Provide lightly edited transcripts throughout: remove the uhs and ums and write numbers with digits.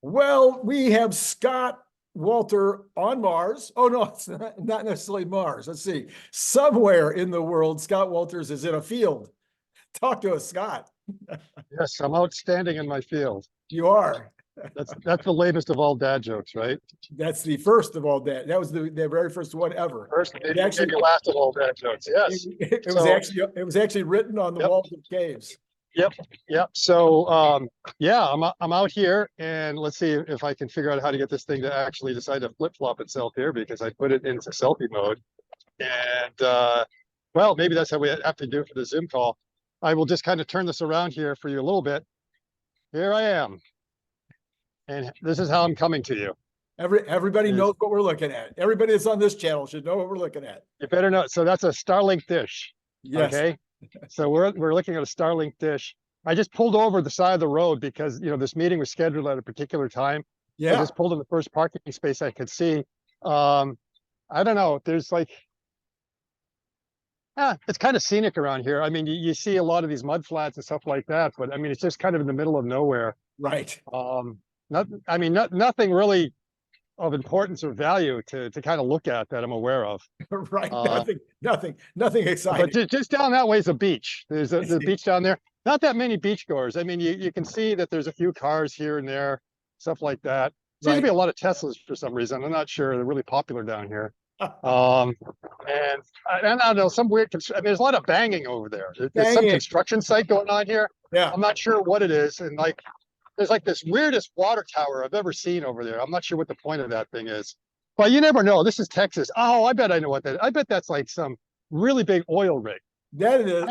Well, we have Scott Walter on Mars. Oh, no, it's not necessarily Mars. Let's see. Somewhere in the world, Scott Walters is in a field. Talk to us, Scott. Yes, I'm outstanding in my field. You are. That's the latest of all dad jokes, right? That's the first of all that. That was the very first one ever. First, It actually, maybe last of all dad jokes. Yes. it was actually written on the Yep. walls of caves. Yep. So, yeah, I'm out here, and let's see if I can figure out how to get this thing to actually decide to flip-flop itself here, because I put it into selfie mode. And well, maybe that's how we have to do it for the Zoom call. I will just kind of turn this around here for you a little bit. Here I am. And this is how I'm coming to you. Everybody knows what we're looking at. Everybody that's on this channel should know what we're looking at. You better know. So that's a Starlink dish. Yes. Okay. So we're looking at a Starlink dish. I just pulled over the side of the road because this meeting was scheduled at a particular time. Yeah. I just pulled in the first parking space I could see. I don't know. There's like, it's kind of scenic around here. I mean, you see a lot of these mud flats and stuff like that, but I mean, it's just kind of in the middle of nowhere. Right. Nothing really of importance or value to kind of look at that I'm aware of. Right. Nothing exciting. But just down that way is a beach. There's a beach down there. Not that many beachgoers. I mean, you can see that there's a few cars here and there, stuff like that. Seems to be a lot of Teslas for some reason. I'm not sure. They're really popular down here. And I don't know, some weird, there's a lot of banging over there. There's some construction site going on here. Yeah. I'm not sure what it is. And like, there's like this weirdest water tower I've ever seen over there. I'm not sure what the point of that thing is, but you never know. This is Texas. Oh, I bet I know what that is. I bet that's like some really big oil rig. That is.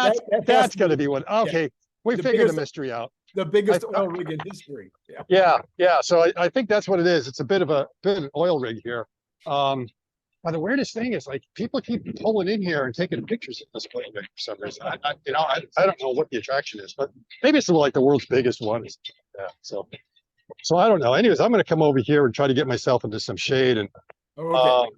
That's going to be what. Okay. Yeah. We figured the mystery out. The biggest oil rig in history. Yeah. So I think that's what it is. It's a bit of an oil rig here. But the weirdest thing is, like, people keep pulling in here and taking pictures of this oil rig for some reason. I don't know what the attraction is, but maybe it's like the world's biggest one. Yeah. So I don't know. Anyways, I'm going to come over here and try to get myself into some shade. And what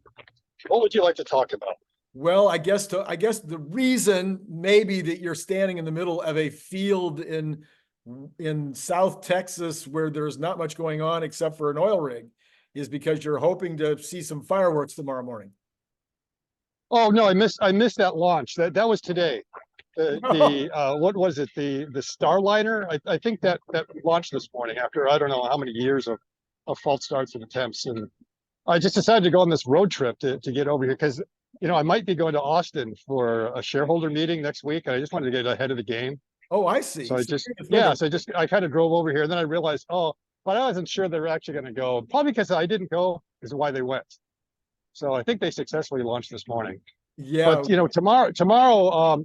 would you like to talk about? Well, I guess the reason maybe that you're standing in the middle of a field in South Texas where there's not much going on except for an oil rig is because you're hoping to see some fireworks tomorrow morning. Oh no, I missed that launch. That was today. What was it? The Starliner? I think that launched this morning after I don't know how many years of false starts and attempts. And I just decided to go on this road trip to get over here because I might be going to Austin for a shareholder meeting next week, and I just wanted to get ahead of the game. Oh, I see. So I kind of drove over here, and then I realized, but I wasn't sure they were actually going to go. Probably because I didn't go is why they went. So I think they successfully launched this morning. Yeah. But tomorrow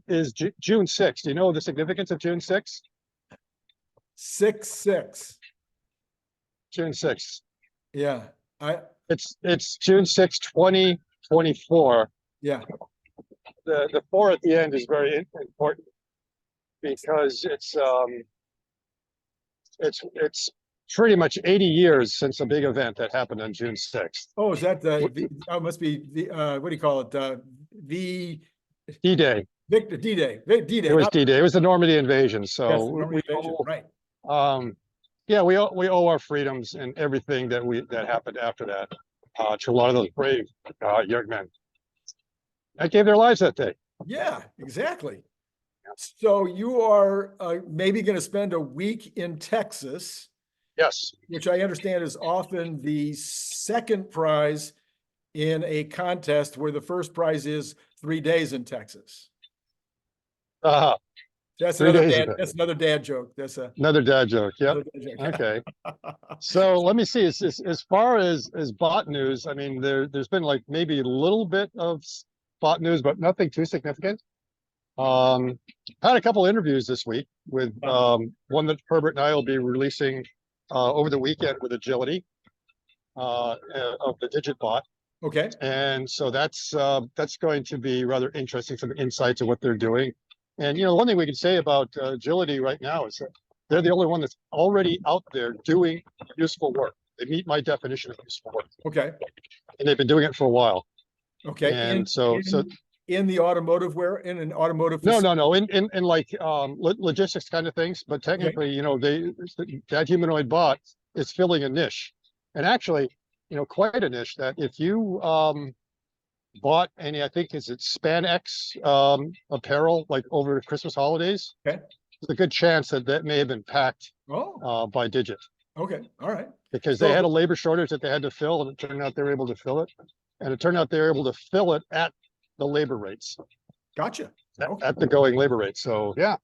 is June 6th. Do you know the significance of June 6th? 6/6. June 6th. Yeah. It's June 6th, 2024. Yeah. The 4 at the end is very important because it's pretty much 80 years since a big event that happened on June 6th. Oh, is that must be the what do you call it? D-Day. D-Day. D-Day. It was D-Day. It was the Normandy invasion. So right. We owe our freedoms and everything that happened after that to a lot of those brave young men that gave their lives that day. Yeah, exactly. So you are maybe going to spend a week in Texas. Yes. Which I understand is often the second prize in a contest where the first prize is 3 days in Texas. That's another dad joke. That's another dad joke. Yep. Okay. So let me see. As far as bot news, I mean, there's been like maybe a little bit of bot news, but nothing too significant. Had a couple interviews this week with one that Herbert and I will be releasing over the weekend with Agility of the Digit bot. Okay. And so that's going to be rather interesting, some insights of what they're doing. And one thing we can say about Agility right now is that they're the only one that's already out there doing useful work. They meet my definition of useful work. Okay. And they've been doing it for a while. Okay. And in the automotive in an automotive no in like logistics kind of things, but technically that humanoid bot is filling a niche, and actually, quite a niche that if you bought any, I think is it Spanx apparel like over the Christmas holidays, Okay. there's a good chance that that may have been packed Oh, by Digit okay. All right. because they So, had a labor shortage that they had to fill, and it turned out they were able to fill it, and it turned out they were able to fill it at the labor rates, gotcha. Okay. at the going labor rate. So yeah,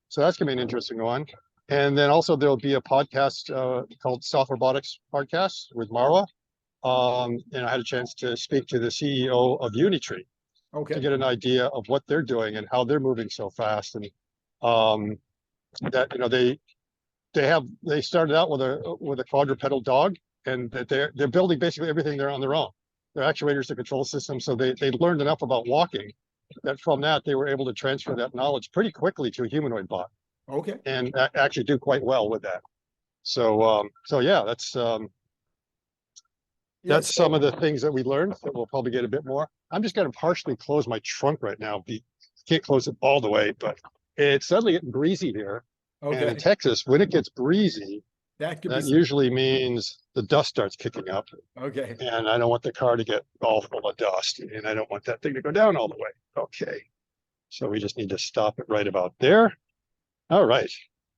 so that's gonna be an interesting one. And then also there'll be a podcast called Soft Robotics Podcast with Marwa. And I had a chance to speak to the CEO of Unitree to Okay. get an idea of what they're doing and how they're moving so fast. And that they started out with a quadrupedal dog, and that they're building basically everything there on their own. Their actuators, the control system. So they learned enough about walking that from that they were able to transfer that knowledge pretty quickly to a humanoid bot, Okay. and actually do quite well with that. So yeah, that's Yeah. some of the things that we learned that we'll probably get a bit more. I'm just going to partially close my trunk right now. Can't close it all the way, but it's suddenly getting breezy here. And in Okay. Texas, when it gets breezy, That could that be, usually means the dust starts kicking up. okay. And I don't want the car to get all full of dust, and I don't want that thing to go down all the way. Okay. So we just need to stop it right about there. All right.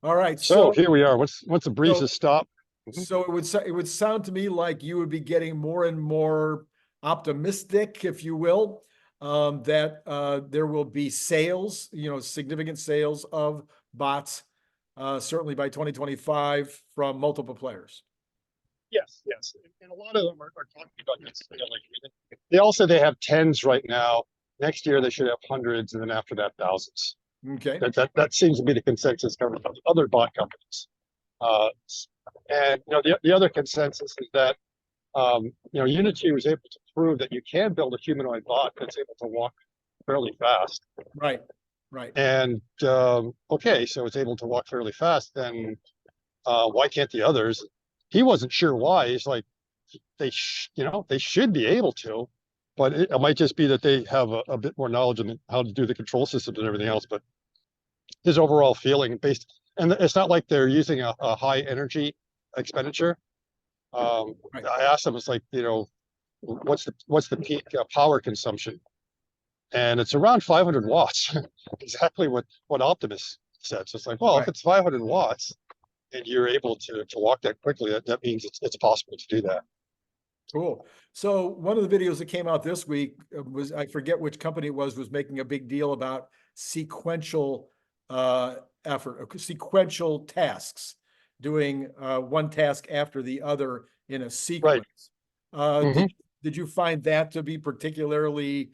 All right. So So, here we are. Once the breezes stop. so it would sound to me like you would be getting more and more optimistic, if you will, that there will be sales, significant sales of bots, certainly by 2025 from multiple players. Yes, yes. And a lot of them are talking about this. They also they have tens right now. Next year they should have hundreds, and then after that thousands. Okay. That seems to be the consensus coming from other bot companies. And the other consensus is that Unity was able to prove that you can build a humanoid bot that's able to walk fairly fast. Right. Right. And okay, so it's able to walk fairly fast. Then why can't the others? He wasn't sure why. He's like, they should be able to, but it might just be that they have a bit more knowledge on how to do the control systems and everything else. But his overall feeling and it's not like they're using a high energy expenditure. Right. I asked him, it's like, what's the peak power consumption? And it's around 500 watts, exactly what Optimus said. So it's like, well, Right. if it's 500 watts and you're able to walk that quickly, that means it's possible to do that. Cool. So one of the videos that came out this week was, I forget which company it was making a big deal about sequential sequential tasks, doing one task after the other in a sequence. Mhm. Did you find that to be particularly,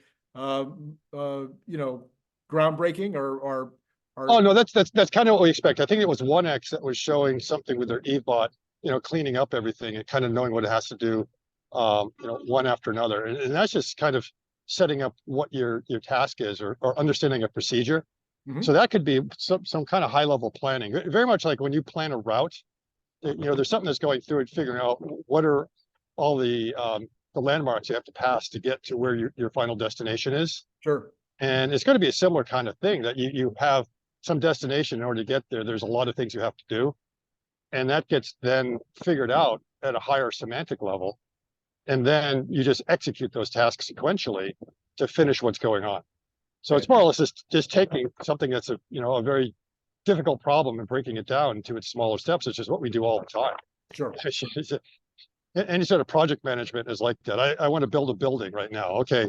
groundbreaking or Oh no, that's kind of what we expect. I think it was 1X that was showing something with their EveBot, cleaning up everything and kind of knowing what it has to do, one after another. And that's just kind of setting up what your task is, or understanding a procedure. Mhm. So that could be some kind of high level planning, very much like when you plan a route. There's something that's going through and figuring out what are all the landmarks you have to pass to get to where your final destination is. Sure. And it's going to be a similar kind of thing, that you have some destination. In order to get there, there's a lot of things you have to do. And that gets then figured out at a higher semantic level. And then you just execute those tasks sequentially to finish what's going on. So it's more or less just taking something that's a very difficult problem and breaking it down into its smaller steps, which is what we do all the time. Sure. Any sort of project management is like that. I want to build a building right now. Okay,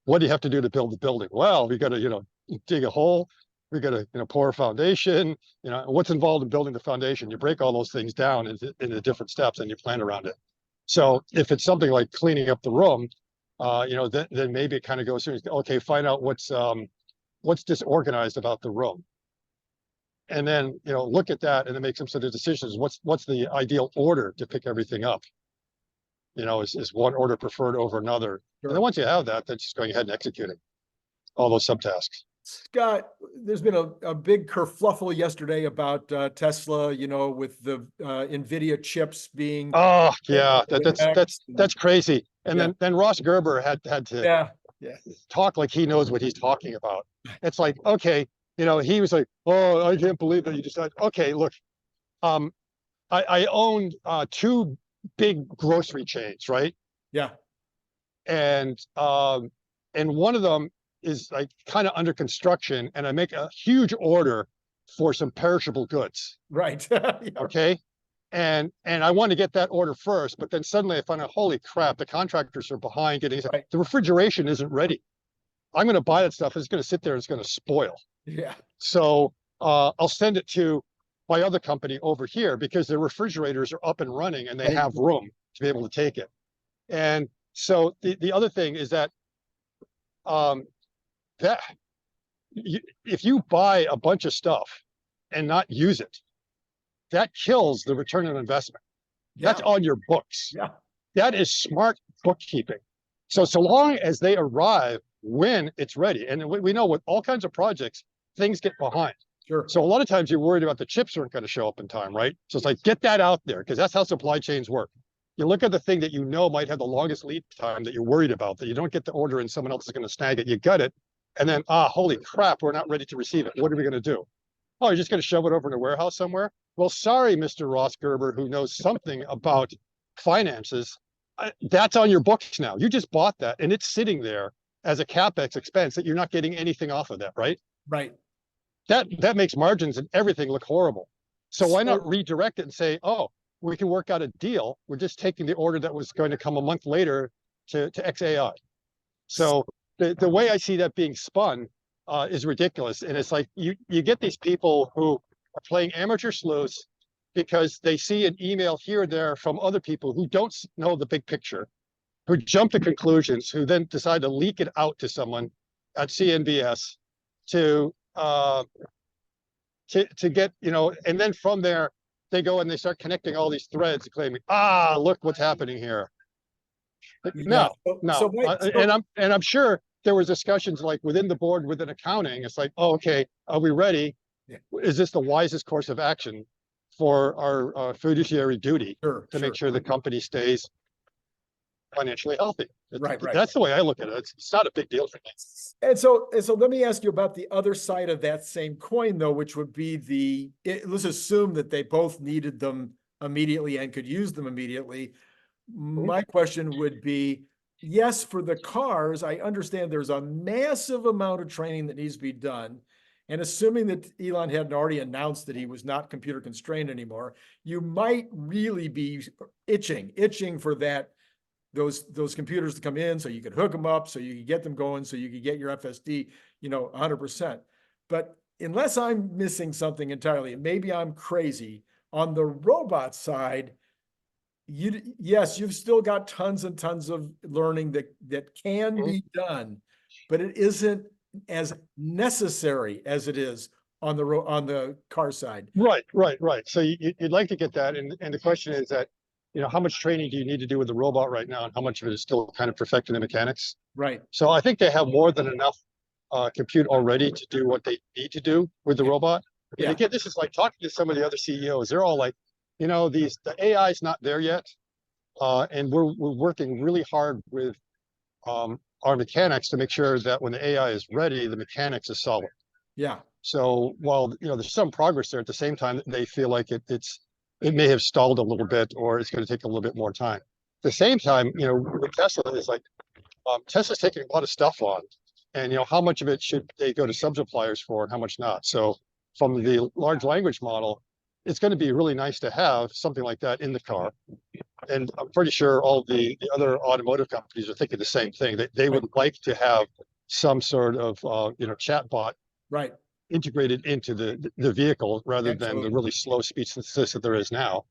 what do you have to do to build the building? Well, we got to, dig a hole. We got to, pour a foundation. What's involved in building the foundation? You break all those things down into different steps and you plan around it. So if it's something like cleaning up the room, then maybe it kind of goes through. Okay, find out what's disorganized about the room, and then look at that and then make some sort of decisions. What's the ideal order to pick everything up? Is one order preferred over another? Sure. And then once you have that, then just going ahead and executing all those subtasks. Scott, there's been a big kerfluffle yesterday about Tesla, with the NVIDIA chips being. Oh yeah, that's crazy. And Yeah. then Ross Gerber had to Yeah. talk like he knows what he's talking about. It's like, okay, he was like, oh, I can't believe that you decided. Okay, look, I owned two big grocery chains, right? Yeah, And one of them is like kind of under construction, and I make a huge order for some perishable goods. right. Yeah, Okay. And I want to get that order first, but then suddenly I find out, holy crap, the contractors are behind getting right. the refrigeration isn't ready. I'm going to buy that stuff. It's going to sit there. It's going to spoil. Yeah, So I'll send it to my other company over here because their refrigerators are up and running and they have room to be able to take it. And so the other thing is that um, that if you buy a bunch of stuff and not use it, that kills the return on investment. That's yeah, on your books. yeah, That is smart bookkeeping. So long as they arrive when it's ready, and we know with all kinds of projects, things get behind. sure. So a lot of times you're worried about the chips aren't going to show up in time, right? So it's like, get that out there because that's how supply chains work. You look at the thing that you know might have the longest lead time that you're worried about, that you don't get the order and someone else is going to snag it. You gut it. And then, holy crap, we're not ready to receive it. What are we going to do? Oh, you're just going to shove it over in a warehouse somewhere? Well, sorry, Mr. Ross Gerber, who knows something about finances. That's on your books now. You just bought that and it's sitting there as a CapEx expense that you're not getting anything off of that, right? Right. That makes margins and everything look horrible. So why not So- redirect it and say, oh, we can work out a deal. We're just taking the order that was going to come a month later to XAI. So the way I see that being spun is ridiculous. And it's like you get these people who are playing amateur sleuths because they see an email here or there from other people who don't know the big picture, who jump to conclusions, who then decide to leak it out to someone at CNBS to get, and then from there, they go and they start connecting all these threads and claiming, look what's happening here. But Yeah. no. And I'm sure there was discussions like within the board, within accounting. It's like, oh, okay, are we ready? Yeah. Is this the wisest course of action for our fiduciary duty Sure, to make sure the company stays financially healthy? Right. That's the way I look at it. It's not a big deal for me. And so let me ask you about the other side of that same coin, though, which would be let's assume that they both needed them immediately and could use them immediately. My question would be, yes, for the cars, I understand there's a massive amount of training that needs to be done. And assuming that Elon hadn't already announced that he was not computer constrained anymore, you might really be itching for those computers to come in so you could hook them up, so you could get them going, so you could get your FSD, 100%. But unless I'm missing something entirely, and maybe I'm crazy, on the robot side, yes, you've still got tons and tons of learning that can be done, but it isn't as necessary as it is on the car side. Right. So you'd like to get that, and the question is that, how much training do you need to do with the robot right now, and how much of it is still kind of perfecting the mechanics? Right. So I think they have more than enough compute already to do what they need to do with the robot. And Yeah. again, this is like talking to some of the other CEOs. They're all like, the AI is not there yet, and we're working really hard with our mechanics to make sure that when the AI is ready, the mechanics is solid. Yeah. So while there's some progress there, at the same time they feel like it may have stalled a little bit, or it's going to take a little bit more time. At the same time, with Tesla, it's like Tesla's taking a lot of stuff on, and how much of it should they go to sub-suppliers for, and how much not. So from the large language model, it's going to be really nice to have something like that in the car. And I'm pretty sure all the other automotive companies are thinking the same thing. They would like to have some sort of chatbot Right. integrated into the vehicle rather than the really slow speech synthesis that there is now.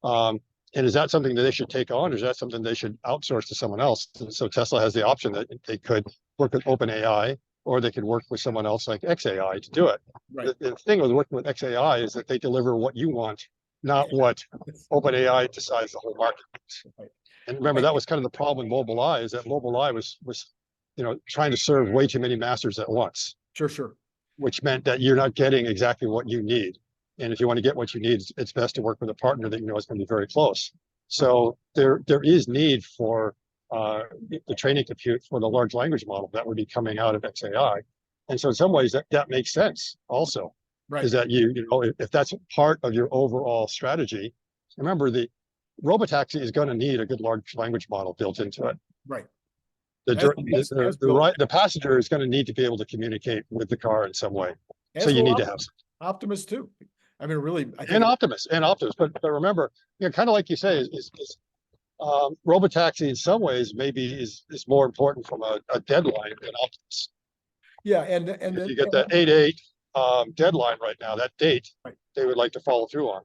And is that something that they should take on, or is that something they should outsource to someone else? And so Tesla has the option that they could work with OpenAI, or they could work with someone else like XAI to do it. Right. The thing with working with XAI is that they deliver what you want, not what OpenAI decides the whole market is. Right. And remember, that was kind of the problem with Mobileye, is that Mobileye was trying to serve way too many masters at once. Sure. Which meant that you're not getting exactly what you need. And if you want to get what you need, it's best to work with a partner that is going to be very close. So there is need for the training compute for the large language model that would be coming out of XAI. And so in some ways that makes sense also. Right. Is that if that's part of your overall strategy, remember the robotaxi is going to need a good large language model built into it. Right. The, As- the, as the, will- right, the passenger is going to need to be able to communicate with the car in some way. So as you will need to have Optimus too. I mean, really, I think and Optimus. But remember, kind of like you say, robotaxi in some ways maybe is more important from a deadline than Optimus. yeah, If you get that 8/8 deadline right now, that date, Right. they would like to follow through on.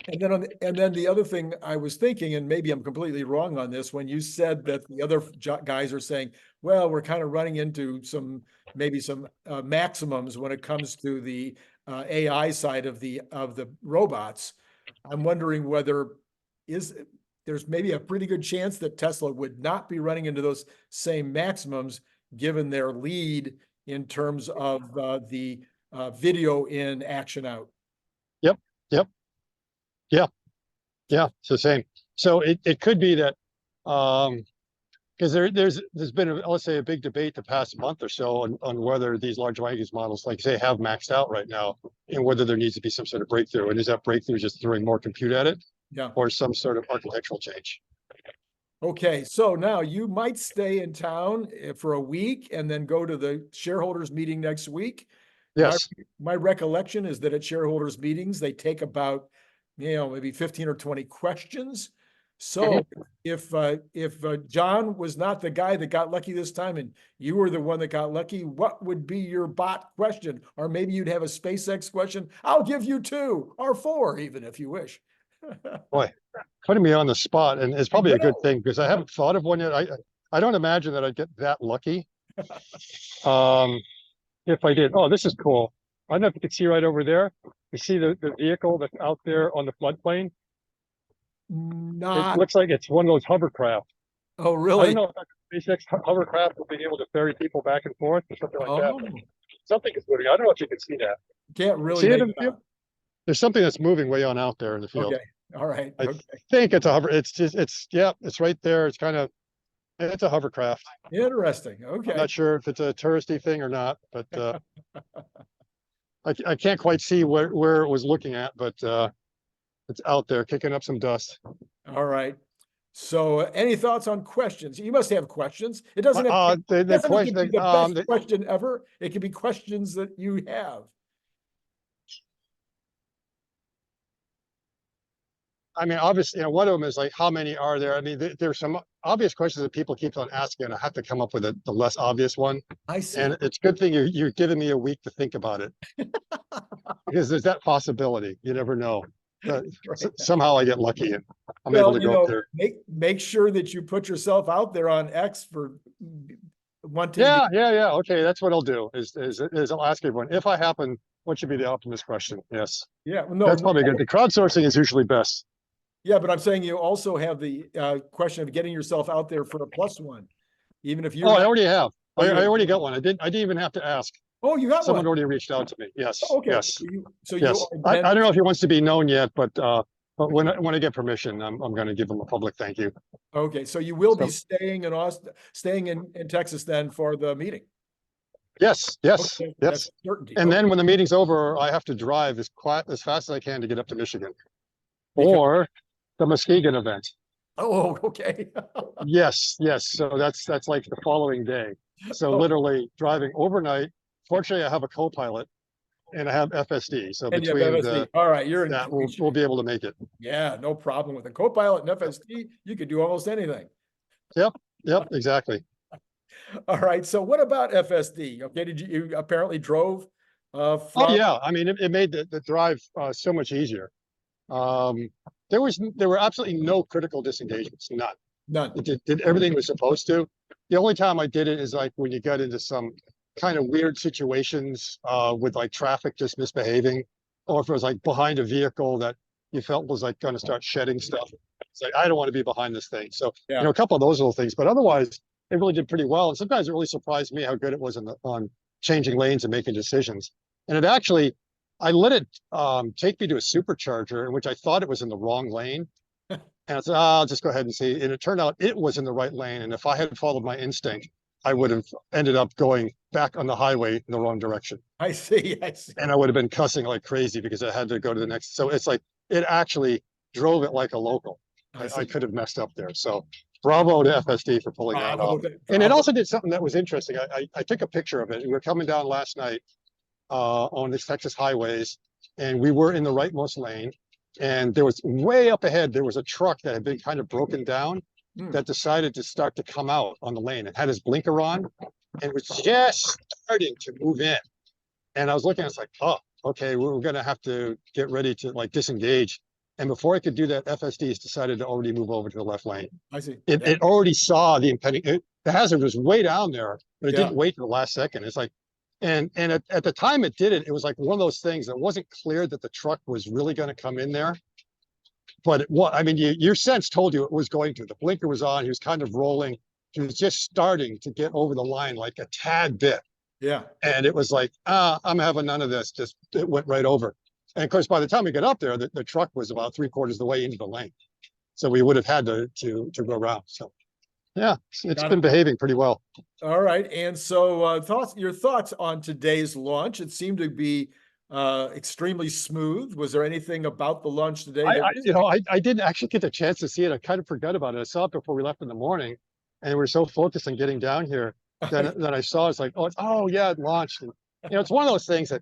and then the other thing I was thinking, and maybe I'm completely wrong on this, when you said that the other guys are saying, well, we're kind of running into maybe some maximums when it comes to the AI side of the robots. I'm wondering whether there's maybe a pretty good chance that Tesla would not be running into those same maximums given their lead in terms of the video in, action out. Yep. Yep. Yeah. Yeah. It's the same. So it could be that because there's been let's say a big debate the past month or so on whether these large language models, like say, have maxed out right now, and whether there needs to be some sort of breakthrough. And is that breakthrough just throwing more compute at it, Yeah. or some sort of architectural change? Okay, so now you might stay in town for a week and then go to the shareholders meeting next week. Yes. My recollection is that at shareholders meetings, they take about, maybe 15 or 20 questions. So if John was not the guy that got lucky this time and you were the one that got lucky, what would be your bot question? Or maybe you'd have a SpaceX question. I'll give you 2 or 4 even if you wish. Boy, putting me on the spot, and it's probably a good know. thing because I haven't thought of one yet. I don't imagine that I'd get that lucky. If I did. Oh, this is cool. I don't know if you can see right over there. You see the vehicle that's out there on the floodplain? It Not, looks like it's one of those hovercraft. oh, I really? don't know if that's a SpaceX hovercraft will be able to ferry people back and forth or something like Oh, that. Something is moving. I don't know if you can see that. can't really See it make in the it field? out. There's something that's moving way on out there in the field. Okay, all right, I okay, think it's a hover. It's right there. It's a hovercraft. interesting, I'm okay. not sure if it's a touristy thing or not, but I can't quite see where it was looking at, but it's out there kicking up some dust. All right. So any thoughts on questions? You must have questions. It doesn't have, The doesn't have to question, be the best question ever. It can be questions that you have. I mean, obviously, one of them is like, how many are there? I mean, there's some obvious questions that people keep on asking, and I have to come up with the less obvious one. I see. And it's a good thing you're giving me a week to think about it, because there's that possibility. You never know. Right. Somehow I get lucky and I'm Well, able to go up there. make sure that you put yourself out there on X for wanting Yeah. Okay, that's what I'll do. Is I'll ask everyone if I happen. What should be the optimist question? Yes, yeah, well, no, that's probably good. The crowdsourcing is usually best. yeah, but I'm saying you also have the question of getting yourself out there for a +1, even if you're Oh, I not. already have. Oh, I already got one. I didn't even have to ask. Oh, you got Someone one. already reached out to me. Yes. Okay. Yes. So Yes. you I are don't know if he wants to be known yet, but when I get permission, I'm going to give him a public thank you. okay. So you will be So- staying in Austin, staying in Texas then for the meeting. Yes. Yes. Okay, Yes. that's certainty. And Okay. then when the meeting's over, I have to drive as fast as I can to get up to Michigan, Because- or the Muskegon event. Oh, okay. Yes. Yes. So that's like the following day. So Oh. literally driving overnight. Fortunately, I have a co-pilot and I have FSD. So And you have between FSD. All right, you're in. that, we'll be able to make it. Yeah, no problem with a co-pilot and FSD. You could do almost anything. Yep. Exactly. All right. So what about FSD? Okay, you apparently drove Oh from. yeah. I mean, it made the drive so much easier. There were absolutely no critical disengagements. None. None. It did everything it was supposed to. The only time I did it is like when you got into some kind of weird situations with like traffic just misbehaving, or if it was like behind a vehicle that you felt was like going to start shedding stuff. It's like, I don't want to be behind this thing. So, Yeah. a couple of those little things, but otherwise it really did pretty well. And sometimes it really surprised me how good it was on changing lanes and making decisions. And it actually, I let it take me to a supercharger in which I thought it was in the wrong lane. And I said, I'll just go ahead and see. And it turned out it was in the right lane. And if I had followed my instinct, I would have ended up going back on the highway in the wrong direction. I see. And I would have been cussing like crazy because I had to go to the next. So it's like, it actually drove it like a local. I I see. could have messed up there. So bravo to FSD for pulling that Bravo, off. And it also did something that was interesting. I took a picture of it. We were coming down last night on the Texas highways, and we were in the rightmost lane. And there was way up ahead, there was a truck that had been kind of broken down that decided to start to come out on the lane. It had his blinker on and was just starting to move in. And I was looking, I was like, oh, okay, we're going to have to get ready to like disengage. And before I could do that, FSD's decided to already move over to the left lane. I see. It already saw the impending, the hazard was way down there, but it Yeah. didn't wait to the last second. It's like, and at the time it did it, it was like one of those things that wasn't clear that the truck was really going to come in there. But I mean, your sense told you it was going to. The blinker was on, he was kind of rolling. He was just starting to get over the line like a tad bit. Yeah. And it was like, I'm having none of this. Just it went right over. And of course, by the time we got up there, the truck was about 3/4 of the way into the lane. So we would have had to go around. So yeah, it's been behaving pretty well. All right. And so your thoughts on today's launch? It seemed to be extremely smooth. Was there anything about the launch today? I didn't actually get the chance to see it. I kind of forgot about it. I saw it before we left in the morning, and we were so focused on getting down here that I saw it's like, oh yeah, it launched. And, it's one of those things that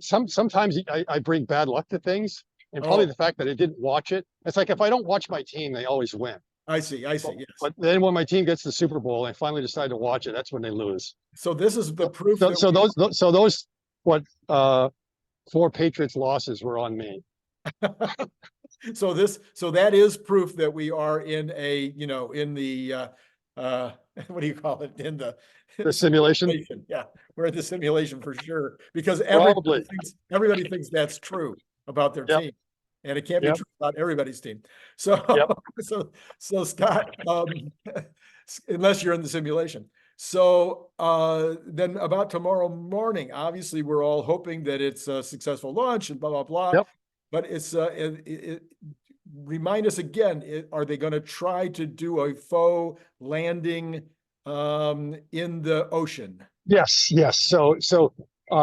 sometimes I bring bad luck to things, and probably the fact that I didn't watch it. It's like if I don't watch my team, they always win. I see. Yes. But then when my team gets the Super Bowl, I finally decide to watch it. That's when they lose. So this is the proof. So those 4 Patriots losses were on me. So that is proof that we are in in the what do you call it? In the simulation. Yeah, we're in the simulation for sure, because everybody thinks that's true about their team, and it can't be true about everybody's team. So so Scott, unless you're in the simulation. So then about tomorrow morning, obviously we're all hoping that it's a successful launch and blah, blah, blah. Yep. But it's remind us again, are they going to try to do a faux landing in the ocean? Yes. So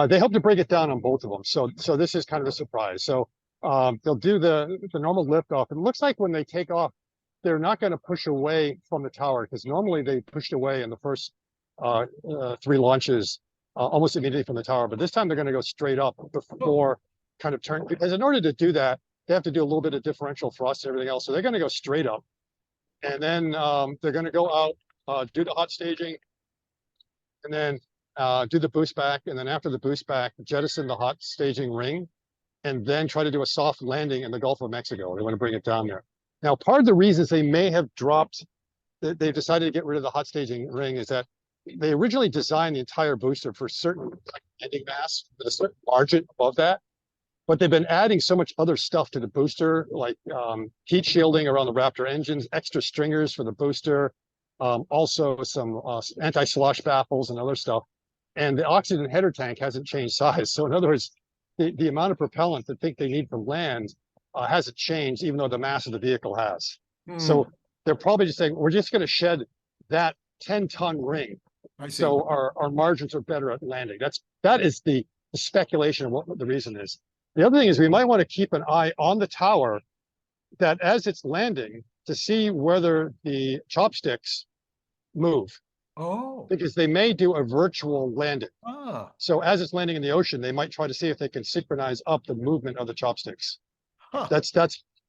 they hope to break it down on both of them. So this is kind of a surprise. So they'll do the normal lift off. It looks like when they take off, they're not going to push away from the tower, because normally they pushed away in the first 3 launches almost immediately from the tower. But this time they're going to go straight up before kind of turn, because in order to do that, they have to do a little bit of differential thrust and everything else. So they're going to go straight up, and then they're going to go out, do the hot staging, and then do the boost back. And then after the boost back, jettison the hot staging ring, and then try to do a soft landing in the Gulf of Mexico. They want to bring it down there. Now, part of the reasons they may have dropped, they've decided to get rid of the hot staging ring, is that they originally designed the entire booster for certain landing mass with a certain margin above that. But they've been adding so much other stuff to the booster, like heat shielding around the Raptor engines, extra stringers for the booster, also some anti-slosh baffles and other stuff. And the oxygen header tank hasn't changed size. So in other words, the amount of propellant that they need for land hasn't changed, even though the mass of the vehicle has. So they're probably just saying, we're just going to shed that 10-ton ring. So our margins are better at landing. That is the speculation of what the reason is. The other thing is we might want to keep an eye on the tower, that as it's landing, to see whether the chopsticks move. Oh. Because they may do a virtual landing. Ah. So as it's landing in the ocean, they might try to see if they can synchronize up the movement of the chopsticks. Huh. That's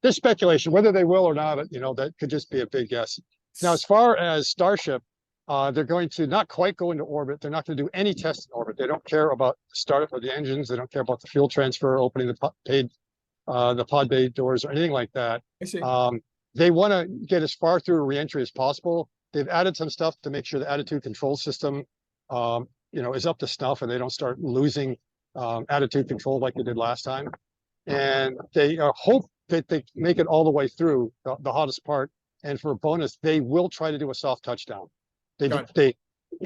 there's speculation. Whether they will or not, that could just be a big guess. Now, as far as Starship, they're going to not quite go into orbit. They're not going to do any tests in orbit. They don't care about the startup of the engines. They don't care about the fuel transfer, opening the pod bay doors, or anything like that. I see. They want to get as far through reentry as possible. They've added some stuff to make sure the attitude control system, is up to snuff, and they don't start losing attitude control like they did last time. And they hope that they make it all the way through the hottest part. And for a bonus, they will try to do a soft touchdown. And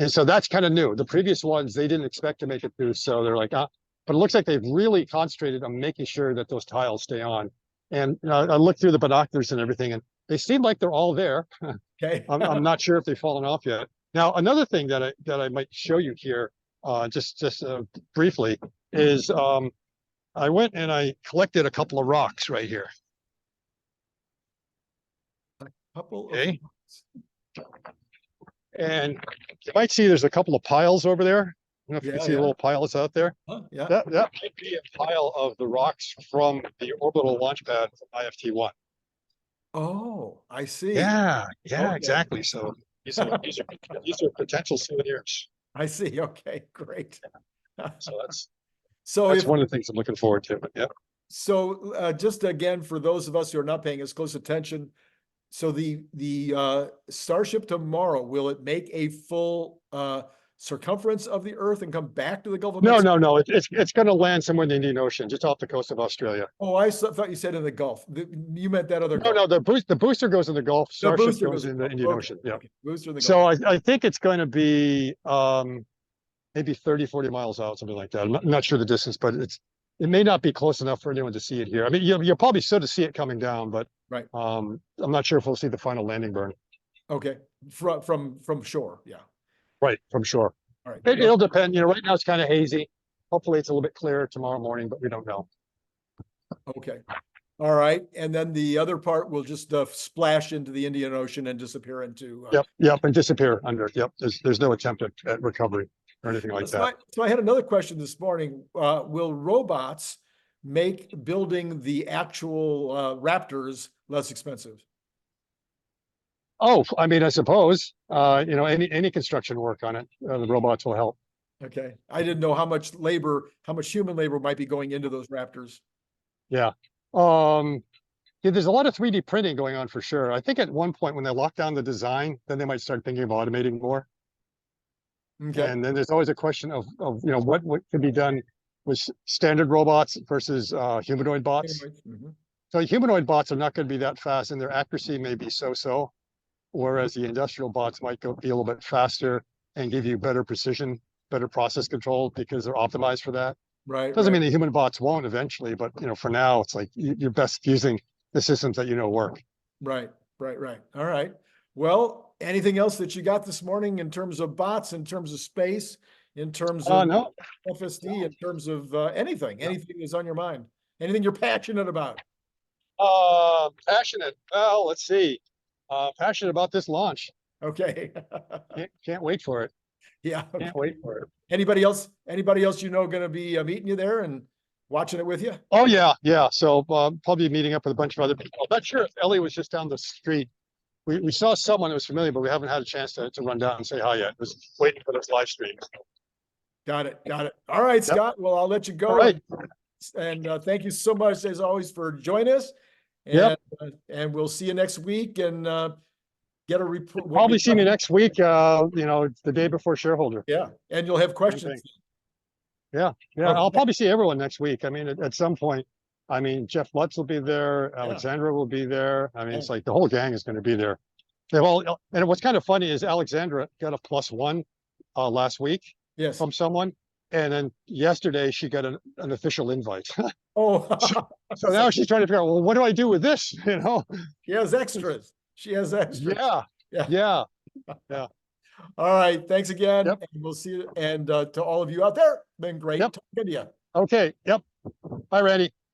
so that's kind of new. The previous ones, they didn't expect to make it through. So they're like, but it looks like they've really concentrated on making sure that those tiles stay on. And I looked through the binoculars and everything, and they seem like they're all there. Okay. I'm not sure if they've fallen off yet. Now, another thing that I might show you here, just briefly, is I went and I collected a couple of rocks right here. Couple of Okay. months. And you might see there's a couple of piles over there. I don't know if you can Yeah, see yeah. little piles out there. Huh, yeah. That might be a pile of the rocks from the orbital launch pad from IFT-1. Oh, I see. Yeah, Okay. exactly. So these are potential souvenirs. I see. Okay, great. So So that's if one of the things I'm looking forward to. But yeah. just again, for those of us who are not paying as close attention, so the Starship tomorrow, will it make a full circumference of the Earth and come back to the Gulf of No, Mexico? no, no. It's going to land somewhere in the Indian Ocean, just off the coast of Australia. Oh, thought you said in the Gulf. You meant that other No, Gulf. no. The booster goes in the Gulf. The Starship booster goes goes in the Gulf. Indian Okay, Ocean. Yeah. okay. Booster in the So Gulf. I think it's going to be maybe 30, 40 miles out, something like that. I'm not sure the distance, but it may not be close enough for anyone to see it here. I mean, you'll probably still to see it coming down, but Right. I'm not sure if we'll see the final landing burn. Okay. From shore. Yeah. Right, from shore. All right. It'll depend. Right now it's kind of hazy. Hopefully it's a little bit clearer tomorrow morning, but we don't know. Okay. All right. And then the other part will just splash into the Indian Ocean and disappear into. Yep, and disappear under. Yep, there's no attempt at recovery or anything like that. So I had another question this morning. Will robots make building the actual Raptors less expensive? Oh, I mean, I suppose, any construction work on it, the robots will help. Okay. I didn't know how much human labor might be going into those Raptors. Yeah. Yeah, there's a lot of 3D printing going on for sure. I think at one point when they lock down the design, then they might start thinking of automating more. Okay. And then there's always a question of what can be done with standard robots versus humanoid bots. Mhm. So humanoid bots are not going to be that fast, and their accuracy may be so-so, whereas the industrial bots might be a little bit faster and give you better precision, better process control because they're optimized for that. Right. Doesn't Right. mean the human bots won't eventually, but for now, it's like you're best using the systems that work. Right. Right. All right. Well, anything else that you got this morning in terms of bots, in terms of space, in terms of No. FSD, in terms of anything is on your mind, anything you're passionate about? Passionate. Well, let's see. Passionate about this launch. Okay. Can't wait for it. Yeah. Okay. Can't wait for it. Anybody else going to be meeting you there and watching it with you? Oh yeah. So probably meeting up with a bunch of other people. I'm not sure if Ellie was just down the street. We saw someone that was familiar, but we haven't had a chance to run down and say hi yet. Was waiting for this live stream. Got it. All right, Scott. Well, I'll let you go. All right. And thank you so much, as always, for joining us. And, Yep. And we'll see you next week and get a report. Probably see me next week. The day before shareholder. Yeah, and you'll have questions. Yeah. Okay. I'll probably see everyone next week. I mean, at some point. I mean, Jeff Lutz will be there. Alexandra will be there. I mean, it's like the whole gang is going to be there. And what's kind of funny is Alexandra got a +1 last week from someone. And then yesterday she got an official invite. Oh, so now she's trying to figure out, well, what do I do with this? She has extras. Yeah. All right. Thanks again. Yep. And we'll see you. And to all of you out there, been great talking to you. Okay. Yep. Bye, Randy.